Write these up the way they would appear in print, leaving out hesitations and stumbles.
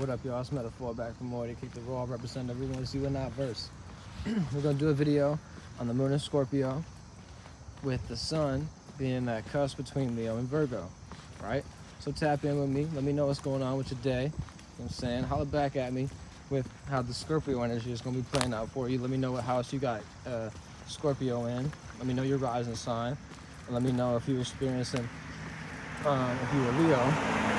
What up, y'all? It's Metaphor back from more to kick the raw, represent everyone. See, we're not verse. We're gonna do a video on the moon in Scorpio with the sun being that cusp between Leo and Virgo, right? So tap in with me. Let me know what's going on with your day. You know what I'm saying? Holler back at me with how the Scorpio energy is gonna be playing out for you. Let me know what house you got Scorpio in. Let me know your rising sign. And let me know if you're experiencing, if you're a Leo,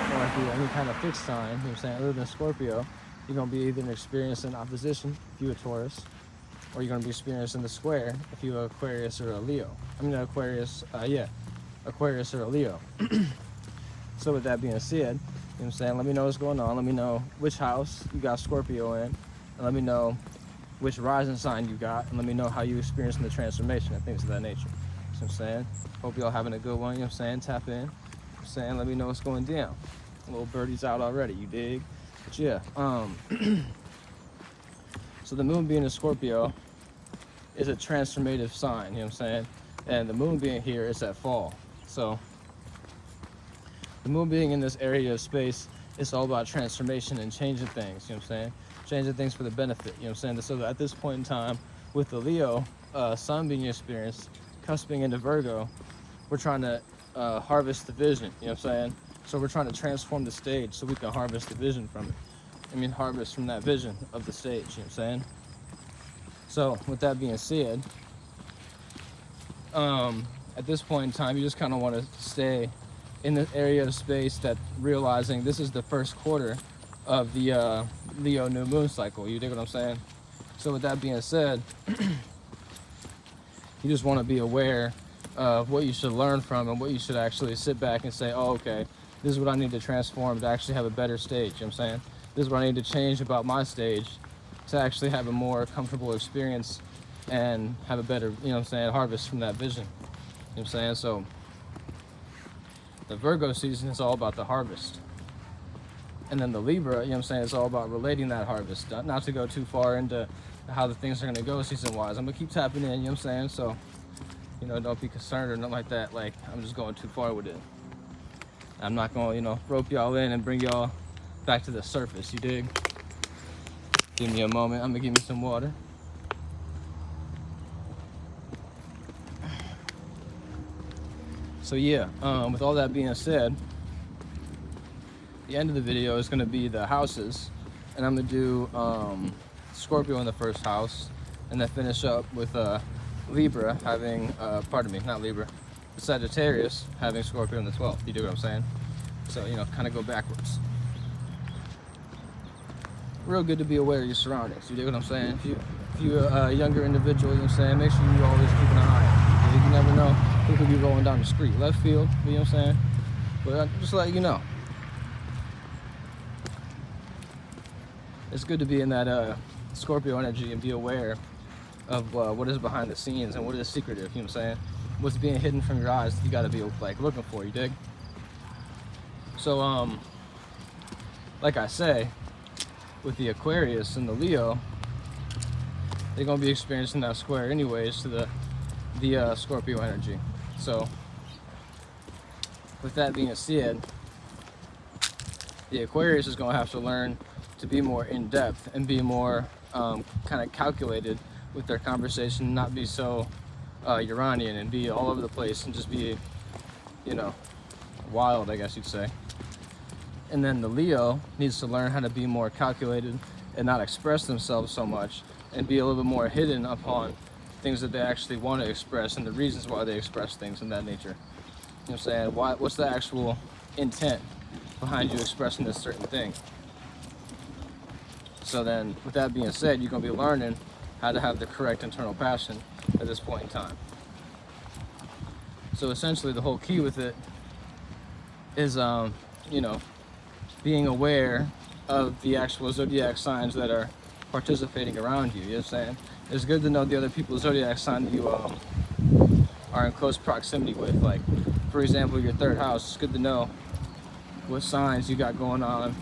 or if you're any kind of fixed sign, you know what I'm saying, other than Scorpio, you're going to be either experiencing opposition if you're a Taurus, or you're going to be experiencing the square if you're Aquarius or a Leo. Aquarius or a Leo. So with that being said, you know what I'm saying, let me know what's going on. Let me know which house you got Scorpio in, and let me know which rising sign you got, and let me know how you experiencing the transformation and things of that nature. You know what I'm saying? Hope y'all having a good one, you know what I'm saying? Tap in. Saying, let me know what's going down. Little birdie's out already, you dig? But yeah, so the moon being in Scorpio is a transformative sign, you know what I'm saying? And the moon being here is at fall. So the moon being in this area of space, it's all about transformation and changing things, you know what I'm saying? Changing things for the benefit, you know what I'm saying? So at this point in time, with the Leo sun being experienced, cusping into Virgo, we're trying to harvest the vision, you know what I'm saying? So we're trying to transform the stage so we can harvest the vision from it. Harvest from that vision of the stage, you know what I'm saying? So with that being said, at this point in time, you just kind of want to stay in the area of space that realizing this is the first quarter of the Leo new moon cycle, you dig what I'm saying? So with that being said, you just want to be aware of what you should learn from and what you should actually sit back and say, oh, okay, this is what I need to transform to actually have a better stage, you know what I'm saying? This is what I need to change about my stage to actually have a more comfortable experience and have a better, you know what I'm saying, harvest from that vision, you know what I'm saying? So the Virgo season is all about the harvest. And then the Libra, you know what I'm saying, is all about relating that harvest. Not to go too far into how the things are gonna go season-wise. I'm gonna keep tapping in, you know what I'm saying? So, you know, don't be concerned or nothing like that. Like, I'm just going too far with it. I'm not going to, you know, rope y'all in and bring y'all back to the surface, you dig? Give me a moment. I'm going to give me some water. So, yeah, with all that being said, the end of the video is going to be the houses. And I'm going to do Scorpio in the first house. And then finish up with Libra having, not Libra, Sagittarius having Scorpio in the 12th. You do what I'm saying? So, you know, kind of go backwards. Real good to be aware of your surroundings. You do what I'm saying? If you're a younger individual, you know what I'm saying, make sure you always keep an eye out. You never know who could be rolling down the street. Left field, you know what I'm saying? But just to let you know. It's good to be in that Scorpio energy and be aware of what is behind the scenes and what is secretive, you know what I'm saying? What's being hidden from your eyes, you gotta be like looking for, you dig? So, like I say, with the Aquarius and the Leo, they're gonna be experiencing that square anyways to the Scorpio energy. So, with that being said, the Aquarius is gonna have to learn to be more in-depth and be more kind of calculated with their conversation, not be so Uranian and be all over the place and just be, you know, wild, I guess you'd say. And then the Leo needs to learn how to be more calculated and not express themselves so much and be a little bit more hidden upon things that they actually want to express and the reasons why they express things in that nature. You know what I'm saying? What's the actual intent behind you expressing this certain thing? So then, with that being said, you're going to be learning how to have the correct internal passion at this point in time. So essentially, the whole key with it is, you know, being aware of the actual zodiac signs that are participating around you. You know what I'm saying? It's good to know the other people's zodiac sign that you are in close proximity with. Like, for example, your third house. It's good to know what signs you got going on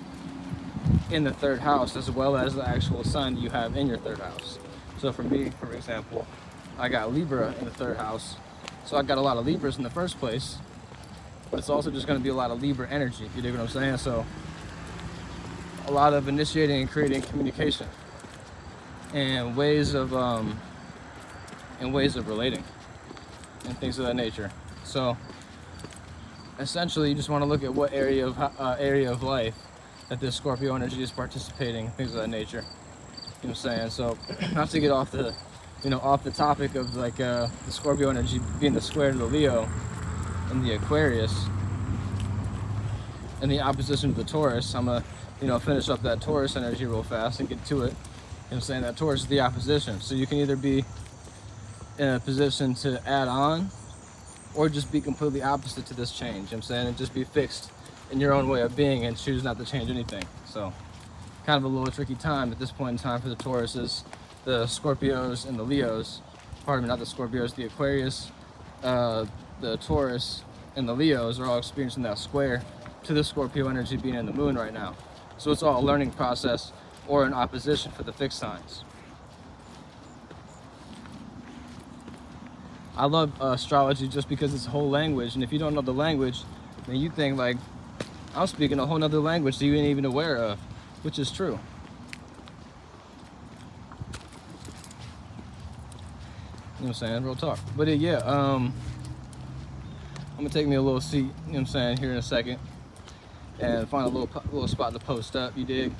in the third house, as well as the actual sign you have in your third house. So for me, for example, I got Libra in the third house. So I got a lot of Libras in the first place, but it's also just going to be a lot of Libra energy. You dig what I'm saying? So a lot of initiating and creating communication and ways of relating and things of that nature. So essentially, you just want to look at what area of life that this Scorpio energy is participating, things of that nature. You know what I'm saying? So not to get off the topic of like the Scorpio energy being the square to the Leo and the Aquarius and the opposition to the Taurus. I'm gonna finish up that Taurus energy real fast and get to it. You know what I'm saying? That Taurus is the opposition. So you can either be in a position to add on or just be completely opposite to this change. You know what I'm saying? And just be fixed in your own way of being and choose not to change anything. So kind of a little tricky time at this point in time for the Tauruses, the Scorpios, and the Leos. Pardon me, not the Scorpios, the Aquarius, the Taurus, and the Leos are all experiencing that square to the Scorpio energy being in the moon right now. So it's all a learning process or an opposition for the fixed signs. I love astrology just because it's a whole language, and if you don't know the language, then you think like, I'm speaking a whole nother language that you ain't even aware of, which is true. You know what I'm saying? Real talk. But yeah, I'm gonna take me a little seat, you know what I'm saying, here in a second, and find a little spot to post up, you dig?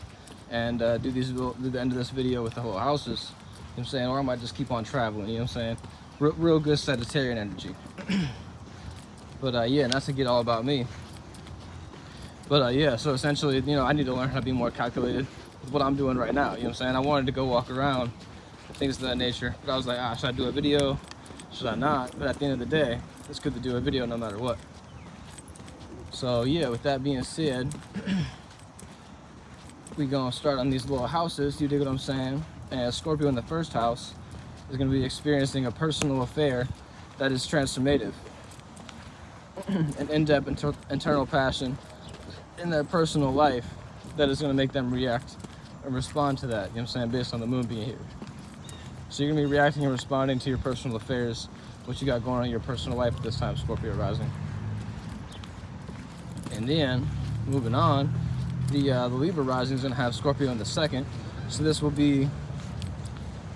And do the end of this video with the whole houses, you know what I'm saying? Or I might just keep on traveling, you know what I'm saying? Real good Sagittarian energy. But yeah, not to get all about me. But yeah, so essentially, I need to learn how to be more calculated with what I'm doing right now, you know what I'm saying? I wanted to go walk around, things of that nature, but I was like, should I do a video? Should I not? But at the end of the day, it's good to do a video no matter what. So yeah, with that being said, we gonna start on these little houses, you dig what I'm saying? And Scorpio in the first house is gonna be experiencing a personal affair that is transformative. An in-depth internal passion in their personal life that is gonna make them react and respond to that, you know what I'm saying, based on the moon being here. So you're gonna be reacting and responding to your personal affairs, what you got going on in your personal life at this time, Scorpio rising. And then, moving on, the Libra rising is gonna have Scorpio in the second. So this will be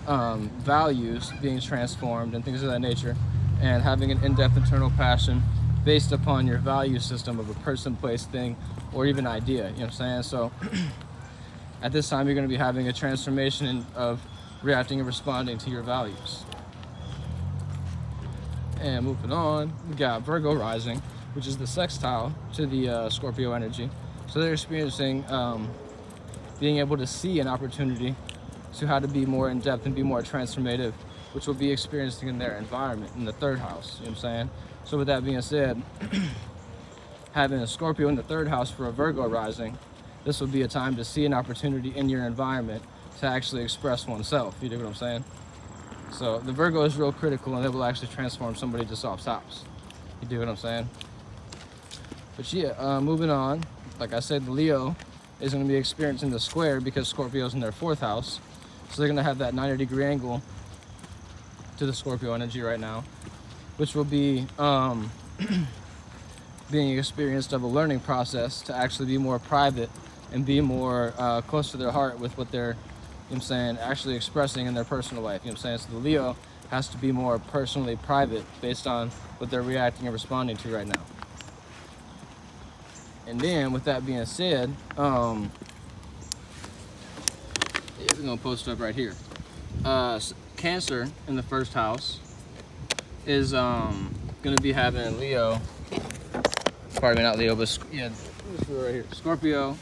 values being transformed and things of that nature, and having an in-depth internal passion based upon your value system of a person, place, thing, or even idea, you know what I'm saying? So at this time, you're gonna be having a transformation of reacting and responding to your values. And moving on, we got Virgo rising, which is the sextile to the Scorpio energy. So they're experiencing being able to see an opportunity to how to be more in-depth and be more transformative, which will be experiencing in their environment in the third house, you know what I'm saying? So with that being said, having a Scorpio in the third house for a Virgo rising, this will be a time to see an opportunity in your environment to actually express oneself, you dig what I'm saying? So the Virgo is real critical, and it will actually transform somebody just off tops. You dig what I'm saying? But yeah, moving on, like I said, the Leo is going to be experiencing the square because Scorpio's in their fourth house. So they're going to have that 90-degree angle to the Scorpio energy right now, which will be being experienced of a learning process to actually be more private and be more close to their heart with what they're, you know what I'm saying, actually expressing in their personal life, you know what I'm saying? So the Leo has to be more personally private based on what they're reacting and responding to right now. And then with that being said, yeah, we're gonna post up right here. Cancer in the first house is gonna be having Leo, pardon me, not Leo, but yeah, right here, Scorpio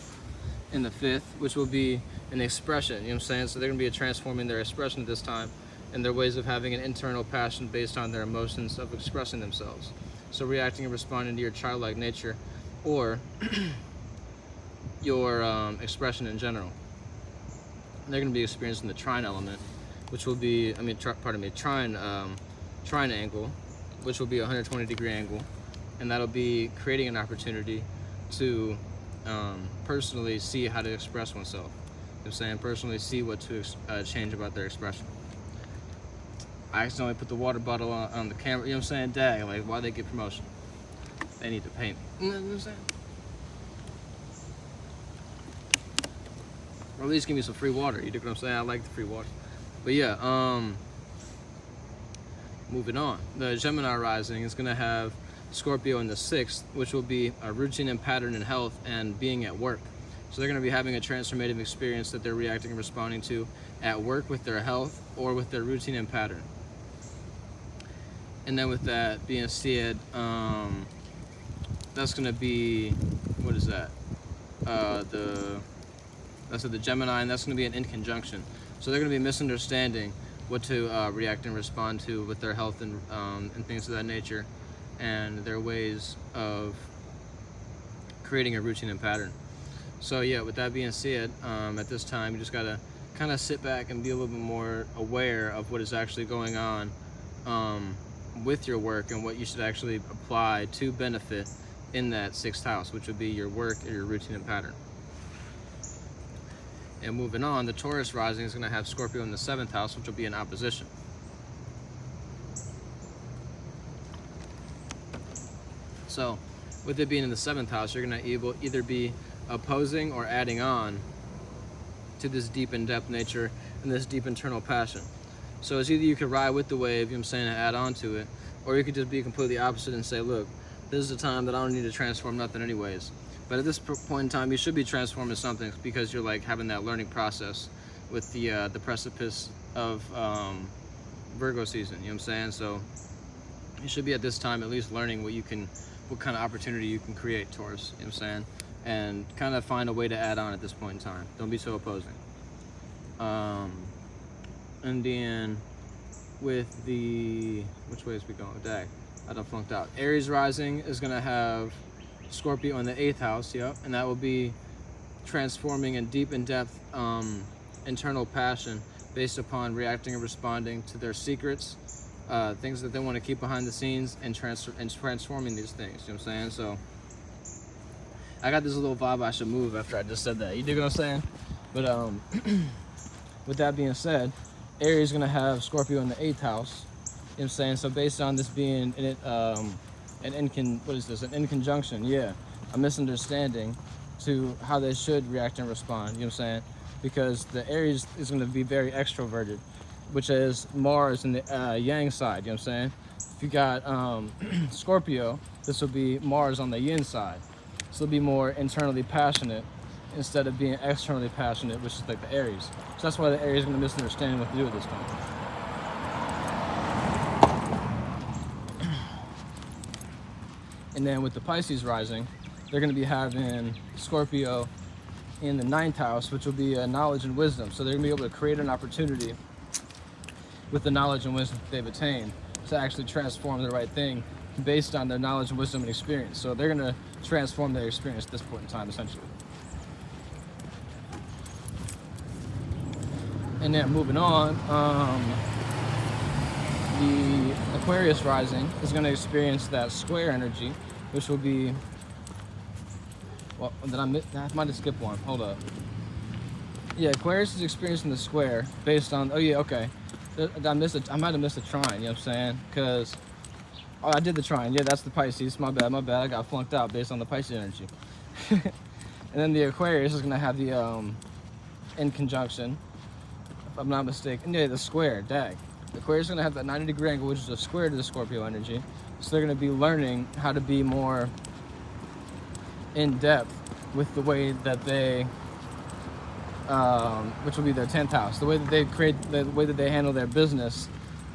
in the fifth, which will be an expression, you know what I'm saying? So they're gonna be transforming their expression at this time and their ways of having an internal passion based on their emotions of expressing themselves. So reacting and responding to your childlike nature or your expression in general. And they're gonna be experiencing the trine element, which will be, trine angle, which will be a 120-degree angle, and that'll be creating an opportunity to personally see how to express oneself. You know what I'm saying? Personally see what to change about their expression. I accidentally put the water bottle on the camera, you know what I'm saying? Dang, like, why they get promotion? They need to pay me. You know what I'm saying? Or at least give me some free water. You dig what I'm saying? I like the free water. But yeah, moving on. The Gemini rising is gonna have Scorpio in the 6th, which will be a routine and pattern in health and being at work. So they're gonna be having a transformative experience that they're reacting and responding to at work with their health or with their routine and pattern. And then with that being said, that's gonna be, what is that? That's the Gemini, and that's gonna be an in conjunction. So they're gonna be misunderstanding what to react and respond to with their health and things of that nature, and their ways of creating a routine and pattern. So yeah, with that being said, at this time, you just gotta kind of sit back and be a little bit more aware of what is actually going on with your work and what you should actually apply to benefit in that 6th house, which would be your work or your routine and pattern. And moving on, the Taurus rising is going to have Scorpio in the 7th house, which will be in opposition. So with it being in the 7th house, you're going to either be opposing or adding on to this deep in-depth nature and this deep internal passion. So it's either you could ride with the wave, you know what I'm saying, and add on to it, or you could just be completely opposite and say, look, this is the time that I don't need to transform nothing anyways. But at this point in time, you should be transforming something because you're like having that learning process with the precipice of Virgo season, you know what I'm saying? So you should be at this time at least learning what kind of opportunity you can create, Taurus, you know what I'm saying? And kind of find a way to add on at this point in time. Don't be so opposing. And then with the, which way is we going? Dag, I done flunked out. Aries rising is gonna have Scorpio in the 8th house, yep, and that will be transforming in deep in-depth internal passion based upon reacting and responding to their secrets, things that they want to keep behind the scenes, and transforming these things, you know what I'm saying? So I got this little vibe I should move after I just said that, you dig what I'm saying? But with that being said, Aries is going to have Scorpio in the 8th house, you know what I'm saying? So based on this being an in conjunction, yeah, a misunderstanding to how they should react and respond, you know what I'm saying? Because the Aries is going to be very extroverted, which is Mars in the yang side, you know what I'm saying? If you got Scorpio, this will be Mars on the yin side. So it'll be more internally passionate instead of being externally passionate, which is like the Aries. So that's why the Aries is going to misunderstand what to do at this time. And then with the Pisces rising, they're going to be having Scorpio in the 9th house, which will be knowledge and wisdom. So they're going to be able to create an opportunity with the knowledge and wisdom that they've attained to actually transform the right thing based on their knowledge and wisdom and experience. So they're going to transform their experience at this point in time, essentially. And then moving on, the Aquarius rising is going to experience that square energy, which will be, well, I might have skipped one. Hold up. Yeah, Aquarius is experiencing the square based on, oh yeah, okay. I might have missed a trine, you know what I'm saying? Because, oh, I did the trine. Yeah, that's the Pisces. My bad. I got flunked out based on the Pisces energy. And then the Aquarius is going to have the, in conjunction, if I'm not mistaken. Yeah, the square, dag. The Aquarius is going to have that 90-degree angle, which is a square to the Scorpio energy. So they're going to be learning how to be more in-depth with the way that they, which will be their 10th house, the way that they create, the way that they handle their business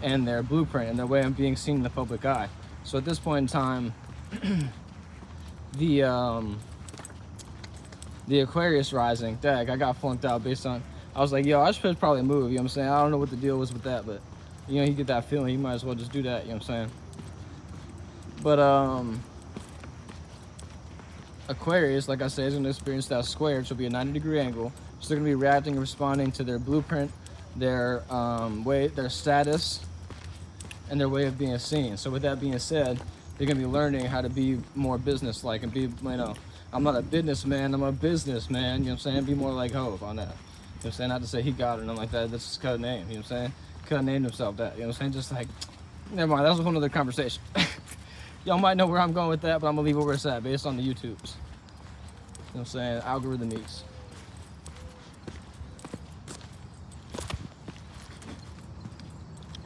and their blueprint and their way of being seen in the public eye. So at this point in time, the Aquarius rising, dag, I got flunked out based on, I was like, yo, I should probably move, you know what I'm saying? I don't know what the deal was with that, but, you know, you get that feeling, you might as well just do that, you know what I'm saying? But, Aquarius, like I said, is going to experience that square, which will be a 90-degree angle. So they're going to be reacting and responding to their blueprint, their way, their status, and their way of being seen. So with that being said, they're going to be learning how to be more business-like and be, you know, I'm not a businessman, I'm a businessman, you know what I'm saying? Be more like Hov on that. You know what I'm saying? Not to say he got it or nothing like that. That's his code name, you know what I'm saying? Code named himself that, you know what I'm saying? Just like, never mind, that was a whole other conversation. Y'all might know where I'm going with that, but I'm going to leave it where it's at based on the YouTubes. You know what I'm saying? Algorithm eats.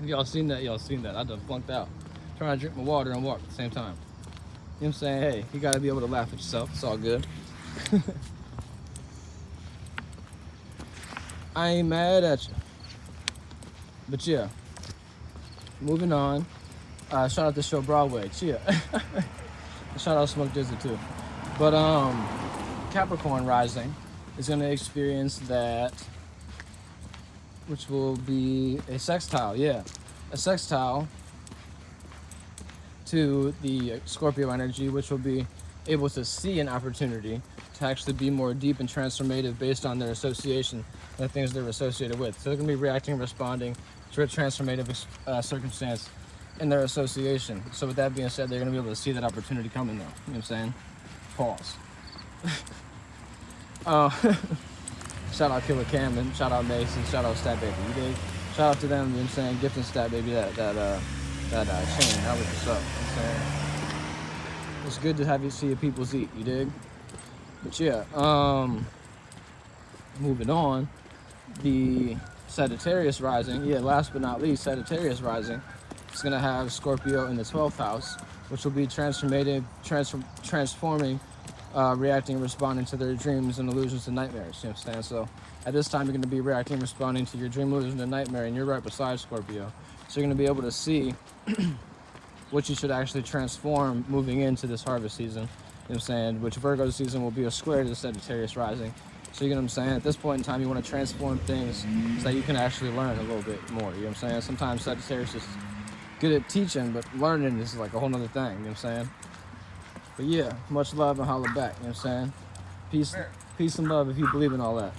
Y'all seen that? Y'all seen that? I done flunked out. Trying to drink my water and walk at the same time. You know what I'm saying? Hey, you gotta be able to laugh at yourself. It's all good. I ain't mad at you. But yeah, moving on. Shout out to Show Broadway. Chia. Shout out Smoke Dizzy too. But Capricorn rising is gonna experience that, which will be a sextile. Yeah, a sextile to the Scorpio energy, which will be able to see an opportunity to actually be more deep and transformative based on their association and the things they're associated with. So they're going to be reacting and responding to a transformative circumstance in their association. So with that being said, they're going to be able to see that opportunity coming though. You know what I'm saying? Pause. Shout out Killer Cameron, shout out Mason, shout out Stat Baby. You dig? Shout out to them, you know what I'm saying? Gifting Stat Baby that chain. That was what's up. You know what I'm saying? It's good to have you see your peoples eat, you dig? But yeah, moving on, the Sagittarius rising, yeah, last but not least, Sagittarius rising, it's gonna have Scorpio in the 12th house, which will be transforming, reacting and responding to their dreams and illusions and nightmares, you know what I'm saying? So at this time, you're gonna be reacting and responding to your dream, illusion, and nightmare, and you're right beside Scorpio. So you're gonna be able to see what you should actually transform moving into this harvest season, you know what I'm saying? Which Virgo season will be a square to the Sagittarius rising. So you know what I'm saying? At this point in time, you want to transform things so that you can actually learn a little bit more, you know what I'm saying? Sometimes Sagittarius is good at teaching, but learning is like a whole nother thing, you know what I'm saying? But yeah, much love and holla back, you know what I'm saying? Peace and love if you believe in all that.